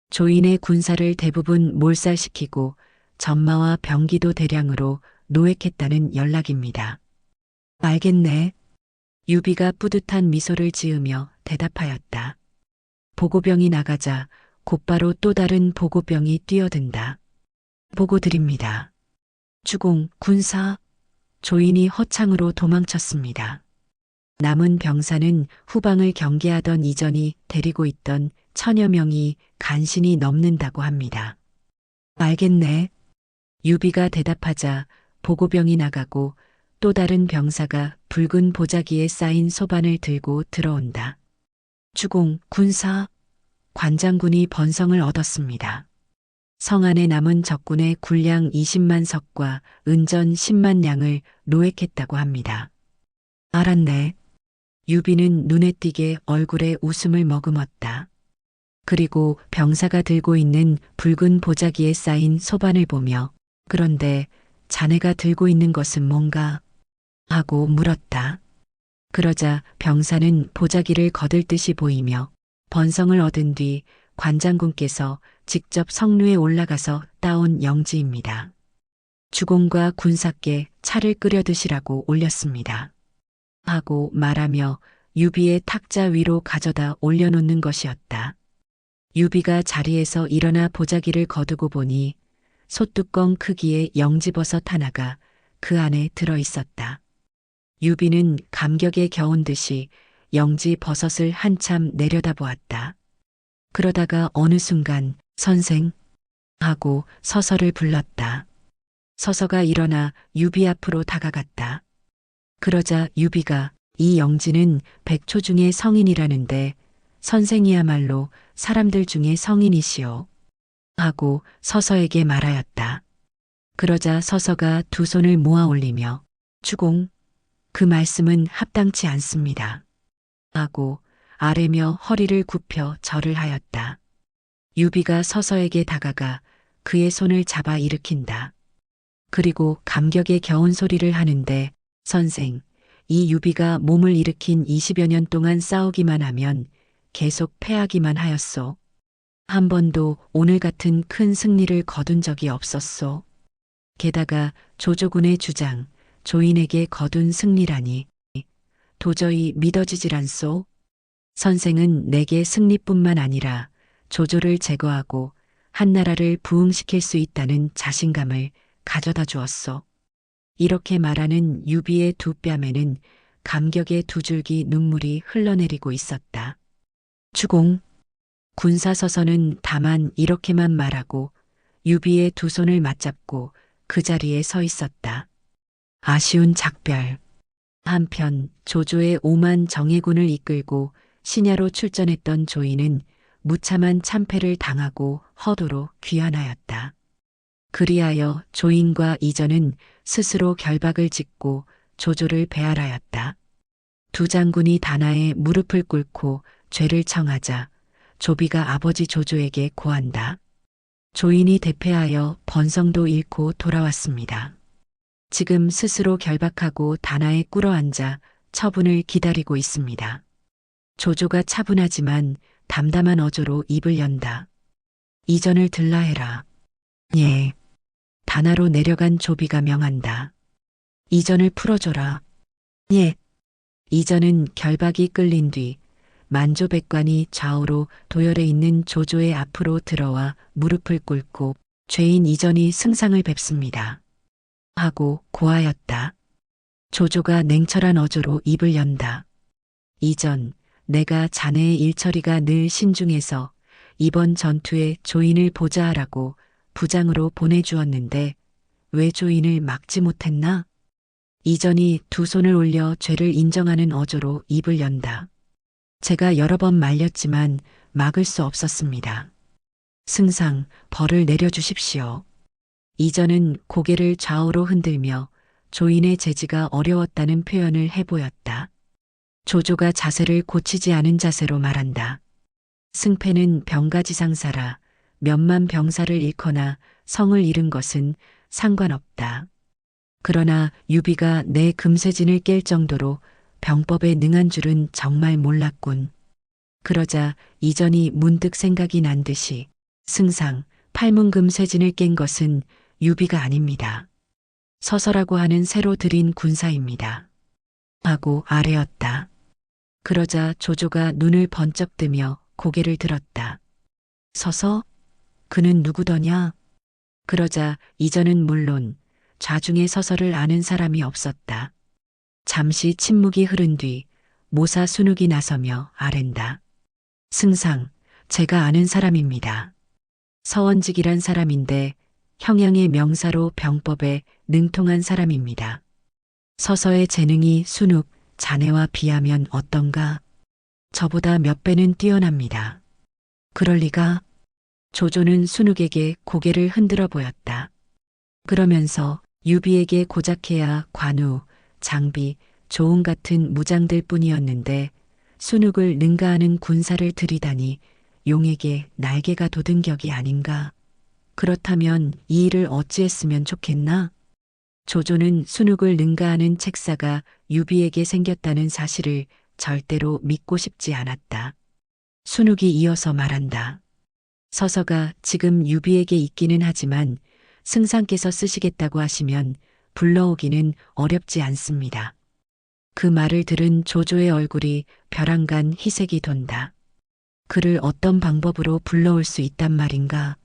조인의 군사를 대부분 몰살시키고 전마와 병기도 대량으로 노획했다는 연락입니다. 알겠네. 유비가 뿌듯한 미소를 지으며 대답하였다. 보고병이 나가자 곧바로 또 다른 보고병이 뛰어든다. 보고 드립니다. 주공, 군사. 조인이 허창으로 도망쳤습니다. 남은 병사는 후방을 경계하던 이전이 데리고 있던 1000여 명이 간신히 넘는다고 합니다. 알겠네. 유비가 대답하자 보고병이 나가고 또 다른 병사가 붉은 보자기에 쌓인 소반을 들고 들어온다. 주공, 군사. 관장군이 번성을 얻었습니다. 성 안에 남은 적군의 군량 20만 석과 은전 10만 량을 노획했다고 합니다. 알았네. 유비는 눈에 띄게 얼굴에 웃음을 머금었다. 그리고 병사가 들고 있는 붉은 보자기에 쌓인 소반을 보며 그런데 자네가 들고 있는 것은 뭔가? 하고 물었다. 그러자 병사는 보자기를 거들 듯이 보이며 번성을 얻은 뒤 관장군께서 직접 성루에 올라가서 따온 영지입니다. 주공과 군사께 차를 끓여 드시라고 올렸습니다. 하고 말하며 유비의 탁자 위로 가져다 올려놓는 것이었다. 유비가 자리에서 일어나 보자기를 거두고 보니 솥뚜껑 크기의 영지버섯 하나가 그 안에 들어 있었다. 유비는 감격에 겨운 듯이 영지버섯을 한참 내려다보았다. 그러다가 어느 순간 선생 하고 서서를 불렀다. 서서가 일어나 유비 앞으로 다가갔다. 그러자 유비가 이 영지는 백초 중의 성인이라는데 선생이야말로 사람들 중에 성인이시오. 하고 서서에게 말하였다. 그러자 서서가 두 손을 모아 올리며 주공, 그 말씀은 합당치 않습니다. 하고 아래며 허리를 굽혀 절을 하였다. 유비가 서서에게 다가가 그의 손을 잡아 일으킨다. 그리고 감격에 겨운 소리를 하는데 선생, 이 유비가 몸을 일으킨 20여 년 동안 싸우기만 하면 계속 패하기만 하였소. 한 번도 오늘 같은 큰 승리를 거둔 적이 없었소. 게다가 조조군의 주장, 조인에게 거둔 승리라니 도저히 믿어지질 않소. 선생은 내게 승리뿐만 아니라 조조를 제거하고 한나라를 부흥시킬 수 있다는 자신감을 가져다 주었소. 이렇게 말하는 유비의 두 뺨에는 감격의 두 줄기 눈물이 흘러내리고 있었다. 주공, 군사서서는 다만 이렇게만 말하고 유비의 두 손을 맞잡고 그 자리에 서 있었다. 아쉬운 작별. 한편 조조의 5만 정예군을 이끌고 신야로 출전했던 조인은 무참한 참패를 당하고 허도로 귀환하였다. 그리하여 조인과 이전은 스스로 결박을 짓고 조조를 배알하였다. 두 장군이 단하에 무릎을 꿇고 죄를 청하자 조비가 아버지 조조에게 고한다. 조인이 대패하여 번성도 잃고 돌아왔습니다. 지금 스스로 결박하고 단하에 꿇어앉아 처분을 기다리고 있습니다. 조조가 차분하지만 담담한 어조로 입을 연다. 이전을 들라 해라. 예. 단하로 내려간 조비가 명한다. 이전을 풀어줘라. 예. 이전은 결박이 끌린 뒤 만조백관이 좌우로 도열해 있는 조조의 앞으로 들어와 무릎을 꿇고 죄인 이전이 승상을 뵙습니다. 하고 고하였다. 조조가 냉철한 어조로 입을 연다. 이전, 내가 자네의 일처리가 늘 신중해서 이번 전투에 조인을 보자 하라고 부장으로 보내주었는데 왜 조인을 막지 못했나? 이전이 두 손을 올려 죄를 인정하는 어조로 입을 연다. 제가 여러 번 말렸지만 막을 수 없었습니다. 승상, 벌을 내려주십시오. 이전은 고개를 좌우로 흔들며 조인의 제지가 어려웠다는 표현을 해보였다. 조조가 자세를 고치지 않은 자세로 말한다. 승패는 병가지상사라 몇만 병사를 잃거나 성을 잃은 것은 상관없다. 그러나 유비가 내 금쇄진을 깰 정도로 병법에 능한 줄은 정말 몰랐군. 그러자 이전이 문득 생각이 난 듯이 승상, 팔문금쇄진을 깬 것은 유비가 아닙니다. 서서라고 하는 새로 들인 군사입니다. 하고 아뢰었다. 그러자 조조가 눈을 번쩍 뜨며 고개를 들었다. 서서? 그는 누구더냐? 그러자 이전은 물론 좌중의 서서를 아는 사람이 없었다. 잠시 침묵이 흐른 뒤 모사 순욱이 나서며 아랜다. 승상, 제가 아는 사람입니다. 서원직이란 사람인데 형양의 명사로 병법에 능통한 사람입니다. 서서의 재능이 순욱, 자네와 비하면 어떤가? 저보다 몇 배는 뛰어납니다. 그럴 리가? 조조는 순욱에게 고개를 흔들어 보였다. 그러면서 유비에게 고작해야 관우, 장비, 조응 같은 무장들 뿐이었는데 순욱을 능가하는 군사를 들이다니 용에게 날개가 돋은 격이 아닌가? 그렇다면 이 일을 어찌했으면 좋겠나? 조조는 순욱을 능가하는 책사가 유비에게 생겼다는 사실을 절대로 믿고 싶지 않았다. 순욱이 이어서 말한다. 서서가 지금 유비에게 있기는 하지만 승상께서 쓰시겠다고 하시면 불러오기는 어렵지 않습니다. 그 말을 들은 조조의 얼굴이 벼랑간 희색이 돈다. 그를 어떤 방법으로 불러올 수 있단 말인가?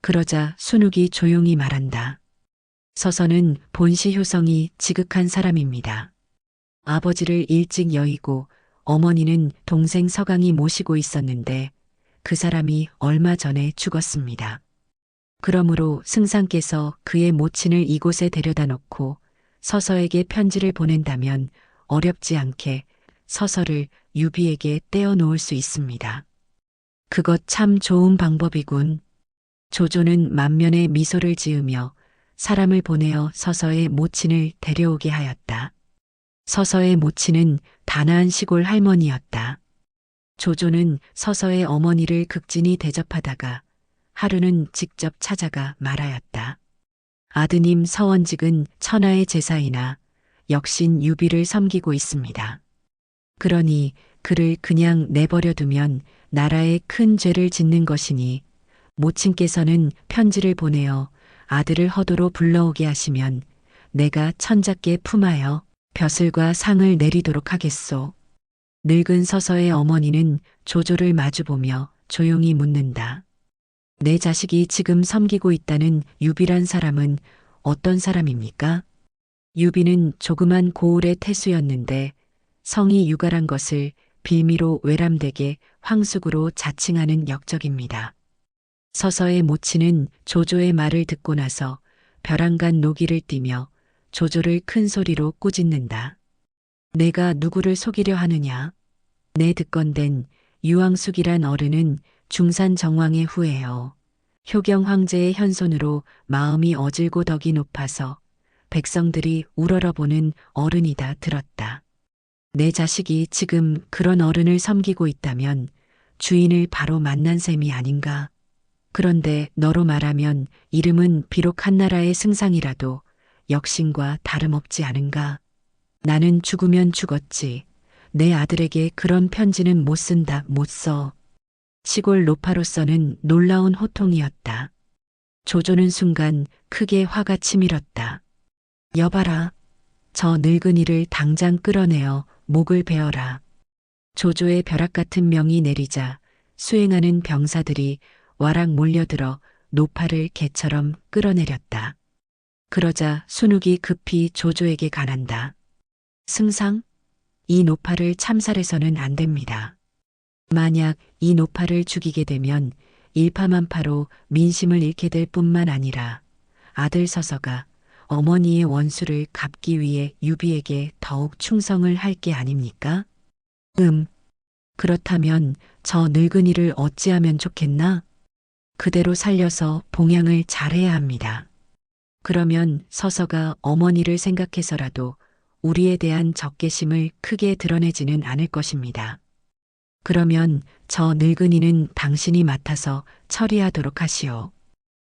그러자 순욱이 조용히 말한다. 서서는 본시 효성이 지극한 사람입니다. 아버지를 일찍 여의고 어머니는 동생 서강이 모시고 있었는데 그 사람이 얼마 전에 죽었습니다. 그러므로 승상께서 그의 모친을 이곳에 데려다 놓고 서서에게 편지를 보낸다면 어렵지 않게 서서를 유비에게 떼어놓을 수 있습니다. 그것 참 좋은 방법이군. 조조는 만면에 미소를 지으며 사람을 보내어 서서의 모친을 데려오게 하였다. 서서의 모친은 단아한 시골 할머니였다. 조조는 서서의 어머니를 극진히 대접하다가 하루는 직접 찾아가 말하였다. 아드님 서원직은 천하의 제사이나 역신 유비를 섬기고 있습니다. 그러니 그를 그냥 내버려 두면 나라에 큰 죄를 짓는 것이니 모친께서는 편지를 보내어 아들을 허도로 불러오게 하시면 내가 천자께 품하여 벼슬과 상을 내리도록 하겠소. 늙은 서서의 어머니는 조조를 마주보며 조용히 묻는다. 내 자식이 지금 섬기고 있다는 유비란 사람은 어떤 사람입니까? 유비는 조그만 고을의 태수였는데 성이 유가란 것을 빌미로 외람되게 황숙으로 자칭하는 역적입니다. 서서의 모친은 조조의 말을 듣고 나서 벼랑간 노기를 띠며 조조를 큰 소리로 꾸짖는다. 내가 누구를 속이려 하느냐? 내 듣건댄 유왕숙이란 어른은 중산 정왕의 후예요. 효경 황제의 현손으로 마음이 어질고 덕이 높아서 백성들이 우러러보는 어른이다 들었다. 내 자식이 지금 그런 어른을 섬기고 있다면 주인을 바로 만난 셈이 아닌가? 그런데 너로 말하면 이름은 비록 한나라의 승상이라도 역신과 다름없지 않은가? 나는 죽으면 죽었지. 내 아들에게 그런 편지는 못 쓴다, 못 써. 시골 노파로서는 놀라운 호통이었다. 조조는 순간 크게 화가 치밀었다. 여봐라. 저 늙은이를 당장 끌어내어 목을 베어라. 조조의 벼락 같은 명이 내리자 수행하는 병사들이 와락 몰려들어 노파를 개처럼 끌어내렸다. 그러자 순욱이 급히 조조에게 간한다. 승상, 이 노파를 참살해서는 안 됩니다. 만약 이 노파를 죽이게 되면 일파만파로 민심을 잃게 될 뿐만 아니라 아들 서서가 어머니의 원수를 갚기 위해 유비에게 더욱 충성을 할 게 아닙니까? 그렇다면 저 늙은이를 어찌하면 좋겠나? 그대로 살려서 봉양을 잘해야 합니다. 그러면 서서가 어머니를 생각해서라도 우리에 대한 적개심을 크게 드러내지는 않을 것입니다. 그러면 저 늙은이는 당신이 맡아서 처리하도록 하시오.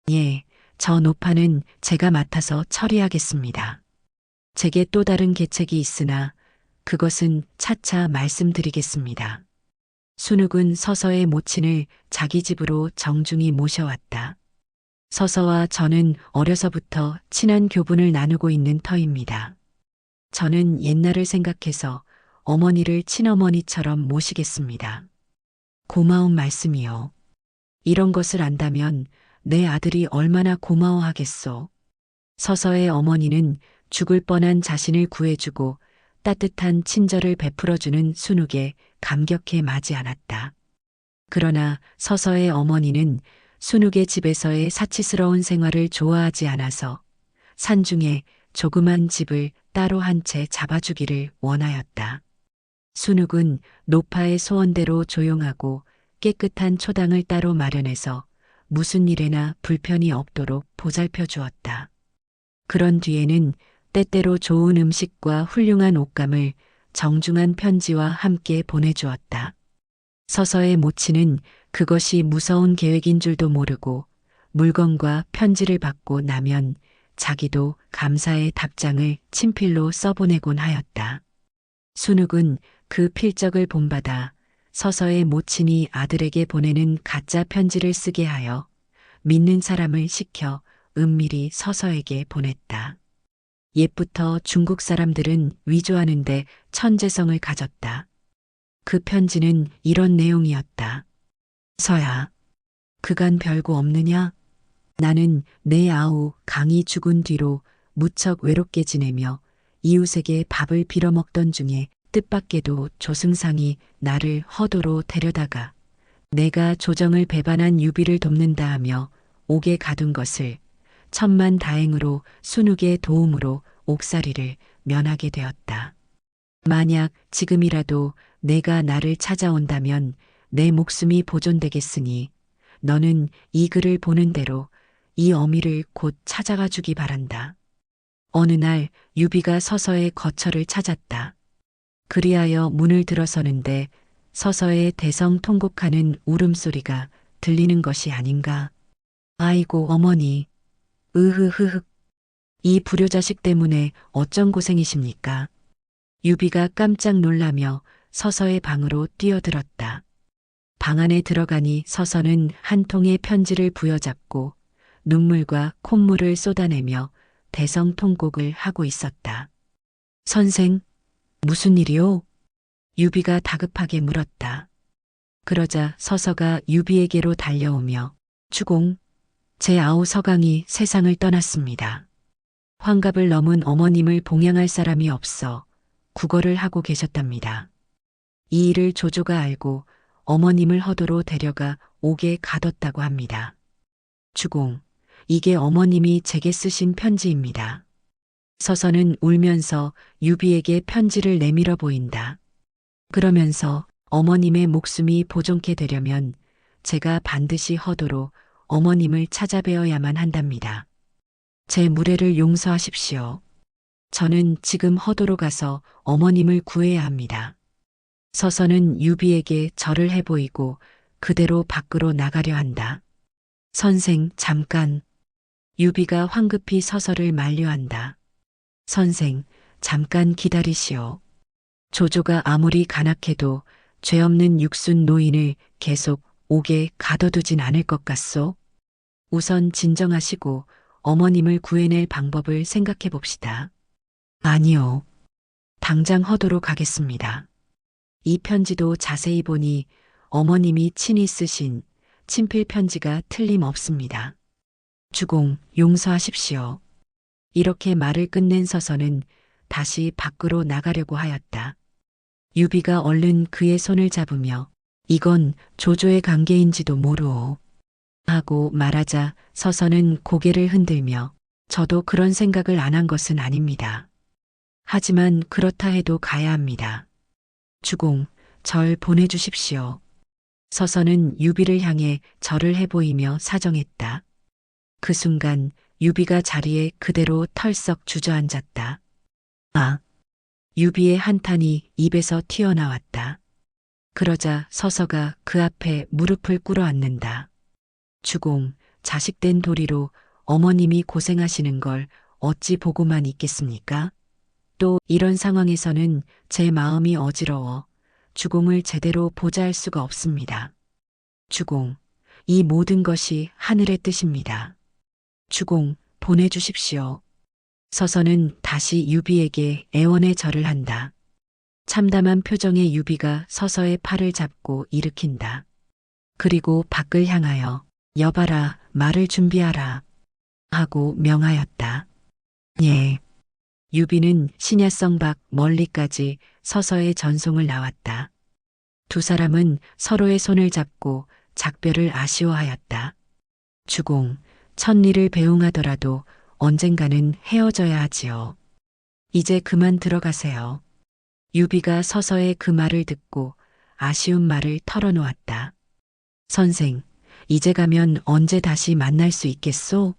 예, 저 노파는 제가 맡아서 처리하겠습니다. 제게 또 다른 계책이 있으나 그것은 차차 말씀드리겠습니다. 순욱은 서서의 모친을 자기 집으로 정중히 모셔왔다. 서서와 저는 어려서부터 친한 교분을 나누고 있는 터입니다. 저는 옛날을 생각해서 어머니를 친어머니처럼 모시겠습니다. 고마운 말씀이요. 이런 것을 안다면 내 아들이 얼마나 고마워하겠소. 서서의 어머니는 죽을 뻔한 자신을 구해주고 따뜻한 친절을 베풀어주는 순욱에 감격해 마지 않았다. 그러나 서서의 어머니는 순욱의 집에서의 사치스러운 생활을 좋아하지 않아서 산중에 조그만 집을 따로 한 채 잡아주기를 원하였다. 순욱은 노파의 소원대로 조용하고 깨끗한 초당을 따로 마련해서 무슨 일에나 불편이 없도록 보살펴 주었다. 그런 뒤에는 때때로 좋은 음식과 훌륭한 옷감을 정중한 편지와 함께 보내주었다. 서서의 모친은 그것이 무서운 계획인 줄도 모르고 물건과 편지를 받고 나면 자기도 감사의 답장을 친필로 써보내곤 하였다. 순욱은 그 필적을 본받아 서서의 모친이 아들에게 보내는 가짜 편지를 쓰게 하여 믿는 사람을 시켜 은밀히 서서에게 보냈다. 옛부터 중국 사람들은 위조하는데 천재성을 가졌다. 그 편지는 이런 내용이었다. 서야, 그간 별거 없느냐? 나는 내 아우 강이 죽은 뒤로 무척 외롭게 지내며 이웃에게 밥을 빌어먹던 중에 뜻밖에도 조승상이 나를 허도로 데려다가 내가 조정을 배반한 유비를 돕는다 하며 옥에 가둔 것을 천만다행으로 순욱의 도움으로 옥살이를 면하게 되었다. 만약 지금이라도 내가 나를 찾아온다면 내 목숨이 보존되겠으니 너는 이 글을 보는 대로 이 어미를 곧 찾아가 주기 바란다. 어느 날 유비가 서서의 거처를 찾았다. 그리하여 문을 들어서는데 서서의 대성통곡하는 울음소리가 들리는 것이 아닌가. 아이고 어머니, 으흐흐흑. 이 불효자식 때문에 어쩐 고생이십니까? 유비가 깜짝 놀라며 서서의 방으로 뛰어들었다. 방 안에 들어가니 서서는 한 통의 편지를 부여잡고 눈물과 콧물을 쏟아내며 대성통곡을 하고 있었다. 선생, 무슨 일이오? 유비가 다급하게 물었다. 그러자 서서가 유비에게로 달려오며 주공, 제 아우 서강이 세상을 떠났습니다. 환갑을 넘은 어머님을 봉양할 사람이 없어 구걸을 하고 계셨답니다. 이 일을 조조가 알고 어머님을 허도로 데려가 옥에 가뒀다고 합니다. 주공, 이게 어머님이 제게 쓰신 편지입니다. 서서는 울면서 유비에게 편지를 내밀어 보인다. 그러면서 어머님의 목숨이 보존케 되려면 제가 반드시 허도로 어머님을 찾아뵈어야만 한답니다. 제 무례를 용서하십시오. 저는 지금 허도로 가서 어머님을 구해야 합니다. 서서는 유비에게 절을 해보이고 그대로 밖으로 나가려 한다. 선생, 잠깐. 유비가 황급히 서서를 만류한다. 선생, 잠깐 기다리시오. 조조가 아무리 간악해도 죄 없는 육순 노인을 계속 옥에 가둬두진 않을 것 같소? 우선 진정하시고 어머님을 구해낼 방법을 생각해 봅시다. 아니요. 당장 허도로 가겠습니다. 이 편지도 자세히 보니 어머님이 친히 쓰신 친필 편지가 틀림없습니다. 주공, 용서하십시오. 이렇게 말을 끝낸 서서는 다시 밖으로 나가려고 하였다. 유비가 얼른 그의 손을 잡으며 이건 조조의 관계인지도 모르오. 하고 말하자 서서는 고개를 흔들며 저도 그런 생각을 안 한 것은 아닙니다. 하지만 그렇다 해도 가야 합니다. 주공, 절 보내주십시오. 서서는 유비를 향해 절을 해보이며 사정했다. 그 순간 유비가 자리에 그대로 털썩 주저앉았다. 아! 유비의 한탄이 입에서 튀어나왔다. 그러자 서서가 그 앞에 무릎을 꿇어앉는다. 주공, 자식된 도리로 어머님이 고생하시는 걸 어찌 보고만 있겠습니까? 또 이런 상황에서는 제 마음이 어지러워 주공을 제대로 보좌할 수가 없습니다. 주공, 이 모든 것이 하늘의 뜻입니다. 주공, 보내주십시오. 서서는 다시 유비에게 애원의 절을 한다. 참담한 표정의 유비가 서서의 팔을 잡고 일으킨다. 그리고 밖을 향하여 여봐라, 말을 준비하라 하고 명하였다. 예. 유비는 신야성 밖 멀리까지 서서의 전송을 나왔다. 두 사람은 서로의 손을 잡고 작별을 아쉬워하였다. 주공, 천리를 배웅하더라도 언젠가는 헤어져야 하지요. 이제 그만 들어가세요. 유비가 서서의 그 말을 듣고 아쉬운 말을 털어놓았다. 선생, 이제 가면 언제 다시 만날 수 있겠소?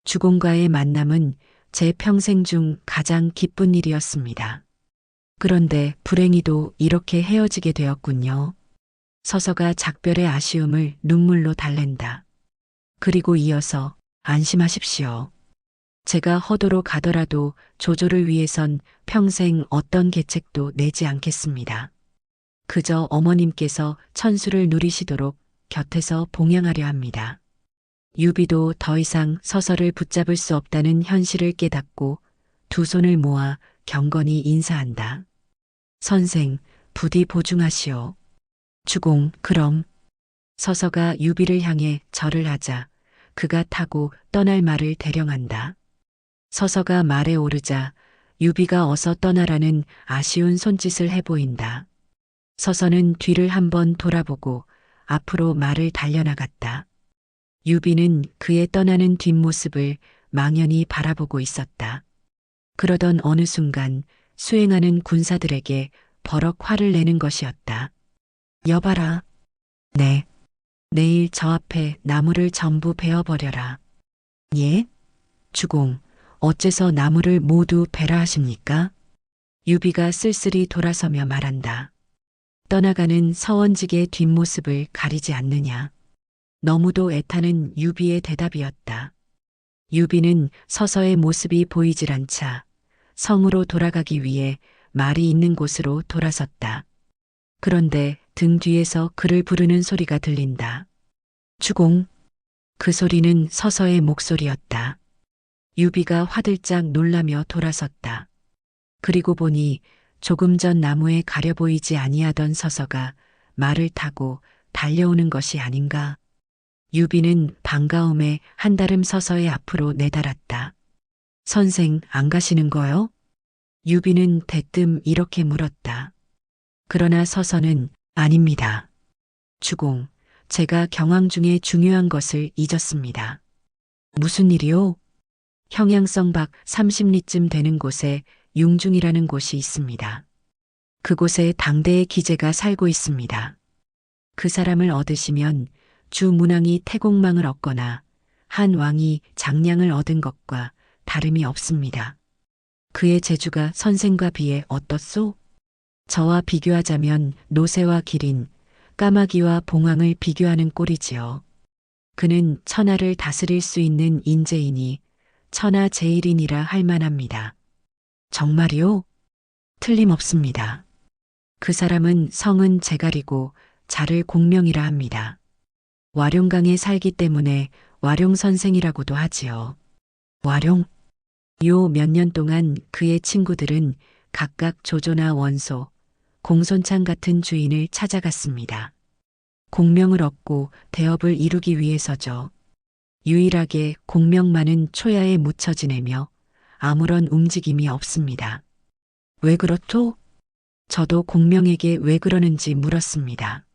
주공과의 만남은 제 평생 중 가장 기쁜 일이었습니다. 그런데 불행히도 이렇게 헤어지게 되었군요. 서서가 작별의 아쉬움을 눈물로 달랜다. 그리고 이어서 안심하십시오. 제가 허도로 가더라도 조조를 위해선 평생 어떤 계책도 내지 않겠습니다. 그저 어머님께서 천수를 누리시도록 곁에서 봉양하려 합니다. 유비도 더 이상 서서를 붙잡을 수 없다는 현실을 깨닫고 두 손을 모아 경건히 인사한다. 선생, 부디 보중하시오. 주공, 그럼. 서서가 유비를 향해 절을 하자 그가 타고 떠날 말을 대령한다. 서서가 말에 오르자 유비가 어서 떠나라는 아쉬운 손짓을 해보인다. 서서는 뒤를 한번 돌아보고 앞으로 말을 달려나갔다. 유비는 그의 떠나는 뒷모습을 망연히 바라보고 있었다. 그러던 어느 순간 수행하는 군사들에게 버럭 화를 내는 것이었다. 여봐라. 네. 내일 저 앞에 나무를 전부 베어버려라. 예? 주공, 어째서 나무를 모두 베라 하십니까? 유비가 쓸쓸히 돌아서며 말한다. 떠나가는 서원직의 뒷모습을 가리지 않느냐. 너무도 애타는 유비의 대답이었다. 유비는 서서의 모습이 보이질 않자 성으로 돌아가기 위해 말이 있는 곳으로 돌아섰다. 그런데 등 뒤에서 그를 부르는 소리가 들린다. 주공. 그 소리는 서서의 목소리였다. 유비가 화들짝 놀라며 돌아섰다. 그리고 보니 조금 전 나무에 가려 보이지 아니하던 서서가 말을 타고 달려오는 것이 아닌가. 유비는 반가움에 한달음 서서의 앞으로 내달았다. 선생, 안 가시는 거요? 유비는 대뜸 이렇게 물었다. 그러나 서서는 아닙니다. 주공, 제가 경황 중에 중요한 것을 잊었습니다. 무슨 일이요? 형양성 밖 30리쯤 되는 곳에 융중이라는 곳이 있습니다. 그곳에 당대의 기재가 살고 있습니다. 그 사람을 얻으시면 주 문왕이 태공망을 얻거나 한 왕이 장량을 얻은 것과 다름이 없습니다. 그의 재주가 선생과 비해 어떻소? 저와 비교하자면 노새와 기린, 까마귀와 봉황을 비교하는 꼴이지요. 그는 천하를 다스릴 수 있는 인재이니 천하제일인이라 할 만합니다. 정말이요? 틀림없습니다. 그 사람은 성은 제갈이고 자를 공명이라 합니다. 와룡강에 살기 때문에 와룡선생이라고도 하지요. 와룡? 요 몇 년 동안 그의 친구들은 각각 조조나 원소, 공손창 같은 주인을 찾아갔습니다. 공명을 얻고 대업을 이루기 위해서죠. 유일하게 공명만은 초야에 묻혀 지내며 아무런 움직임이 없습니다. 왜 그렇소? 저도 공명에게 왜 그러는지 물었습니다.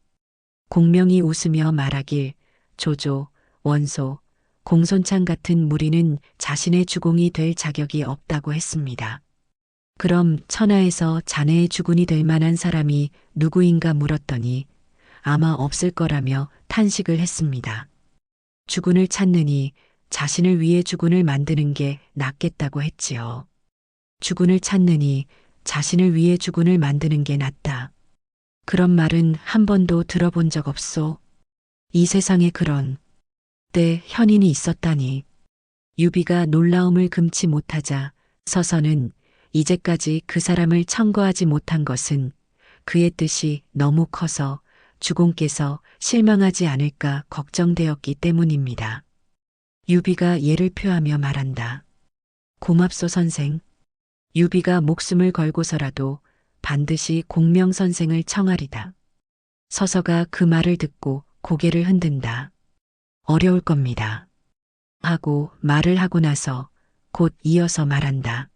공명이 웃으며 말하길 조조, 원소, 공손창 같은 무리는 자신의 주공이 될 자격이 없다고 했습니다. 그럼 천하에서 자네의 주군이 될 만한 사람이 누구인가 물었더니 아마 없을 거라며 탄식을 했습니다. 주군을 찾느니 자신을 위해 주군을 만드는 게 낫겠다고 했지요. 주군을 찾느니 자신을 위해 주군을 만드는 게 낫다. 그런 말은 한 번도 들어본 적 없소. 이 세상에 그런 때 현인이 있었다니. 유비가 놀라움을 금치 못하자 서서는 이제까지 그 사람을 청거하지 못한 것은 그의 뜻이 너무 커서 주공께서 실망하지 않을까 걱정되었기 때문입니다. 유비가 예를 표하며 말한다. 고맙소 선생. 유비가 목숨을 걸고서라도 반드시 공명 선생을 청하리다. 서서가 그 말을 듣고 고개를 흔든다. 어려울 겁니다. 하고 말을 하고 나서 곧 이어서 말한다.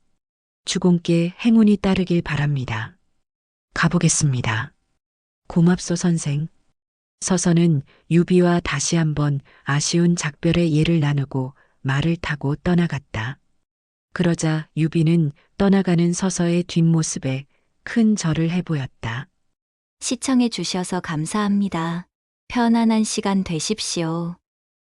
주공께 행운이 따르길 바랍니다. 가보겠습니다. 고맙소 선생. 서서는 유비와 다시 한번 아쉬운 작별의 예를 나누고 말을 타고 떠나갔다. 그러자 유비는 떠나가는 서서의 뒷모습에 큰 절을 해보였다. 시청해 주셔서 감사합니다. 편안한 시간 되십시오.